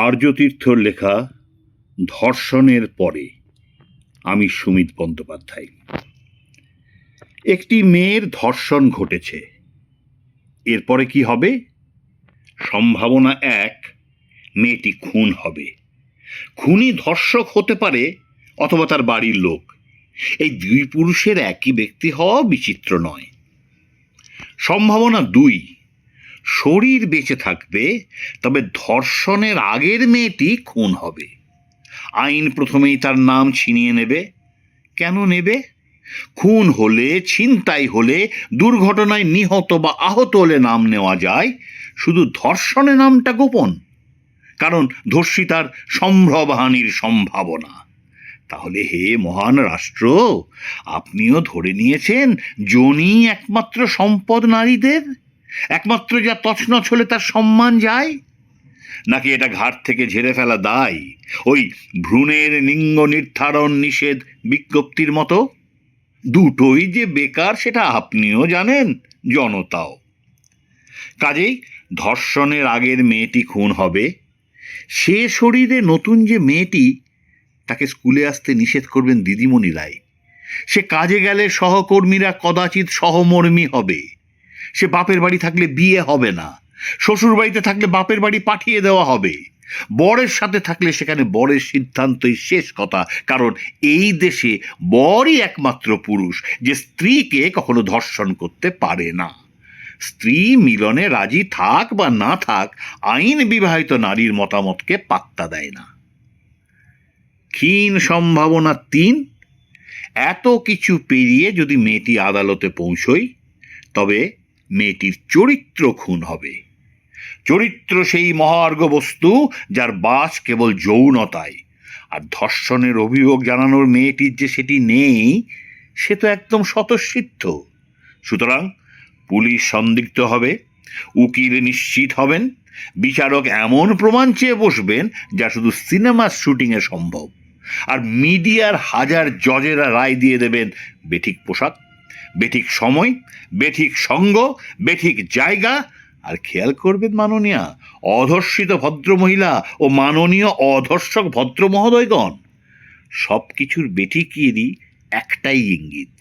আর্যতীর্থর লেখা ধর্ষণের পরে। আমি সুমিত বন্দ্যোপাধ্যায়। একটি মেয়ের ধর্ষণ ঘটেছে, এরপরে কি হবে? সম্ভাবনা এক, মেয়েটি খুন হবে। খুনি ধর্ষক হতে পারে অথবা তার বাড়ির লোক। এই দুই পুরুষের একই ব্যক্তি হওয়া বিচিত্র নয়। সম্ভাবনা দুই, শরীর বেঁচে থাকবে, তবে ধর্ষণের আগের মেয়েটি খুন হবে। আইন প্রথমেই তার নাম ছিনিয়ে নেবে। কেন নেবে? খুন হলে, ছিনতাই হলে, দুর্ঘটনায় নিহত বা আহত হলে নাম নেওয়া যায়, শুধু ধর্ষণে নামটা গোপন, কারণ ধর্ষিতার সম্ভ্রমহানির সম্ভাবনা। তাহলে হে মহান রাষ্ট্র, আপনিও ধরে নিয়েছেন যোনি একমাত্র সম্পদ নারীদের, একমাত্র যা তছনছ হলে তার সম্মান যায়? নাকি এটা ঘাট থেকে ঝেড়ে ফেলা দায়, ওই ভ্রূণের লিঙ্গ নির্ধারণ নিষেধ বিজ্ঞপ্তির মতো? দুটোই যে বেকার সেটা আপনিও জানেন, জনতাও। কাজেই ধর্ষণের আগের মেয়েটি খুন হবে। সে শরীরে নতুন যে মেয়েটি, তাকে স্কুলে আসতে নিষেধ করবেন দিদিমণিরাই। সে কাজে গেলে সহকর্মীরা কদাচিৎ সহমর্মী হবে। সে বাপের বাড়ি থাকলে বিয়ে হবে না, শ্বশুর বাড়িতে থাকলে বাপের বাড়ি পাঠিয়ে দেওয়া হবে, বরের সাথে থাকলে সেখানে বরের সিদ্ধান্তই শেষ কথা, কারণ এই দেশে বরই একমাত্র পুরুষ যে স্ত্রীকে কখনো ধর্ষণ করতে পারে না। স্ত্রী মিলনে রাজি থাক বা না থাক, আইন বিবাহিত নারীর মতামতকে পাত্তা দেয় না। ক্ষীণ সম্ভাবনা তিন, এত কিছু পেরিয়ে যদি মেয়েটি আদালতে পৌঁছয়, তবে মেয়েটির চরিত্র খুন হবে। চরিত্র সেই মহার্ঘ বস্তু যার বাস কেবল যৌনতায়, আর ধর্ষণের অভিযোগ জানানোর মেয়েটির যে সেটি নেই, সে তো একদম স্বতঃসিদ্ধ। সুতরাং পুলিশ সন্দিগ্ধ হবে, উকিল নিশ্চিত হবেন, বিচারক এমন প্রমাণ চেয়ে বসবেন যা শুধু সিনেমার শুটিংয়ে সম্ভব, আর মিডিয়ার হাজার জজেরা রায় দিয়ে দেবেন বেঠিক পোশাক, বেঠিক সময়, বেঠিক সঙ্গ, বেঠিক জায়গা। আর খেয়াল করবেন মাননীয়া অধর্ষিত ভদ্রমহিলা ও মাননীয় অধর্ষক ভদ্র মহোদয়গণ, সব কিছুর বেঠিকেরই একটাই ইঙ্গিত,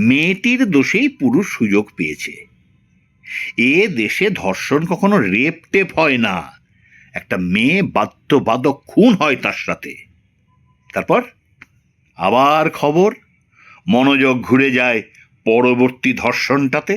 মেয়েটির দোষেই পুরুষ সুযোগ পেয়েছে। এ দেশে ধর্ষণ কখনো রেপ টেপ হয় না, একটা মেয়ে বাদ্যবাদক খুন হয় তার সাথে। তারপর আবার খবর, মনোযোগ ঘুরে যায় পরবর্তী ধর্ষণটাতে।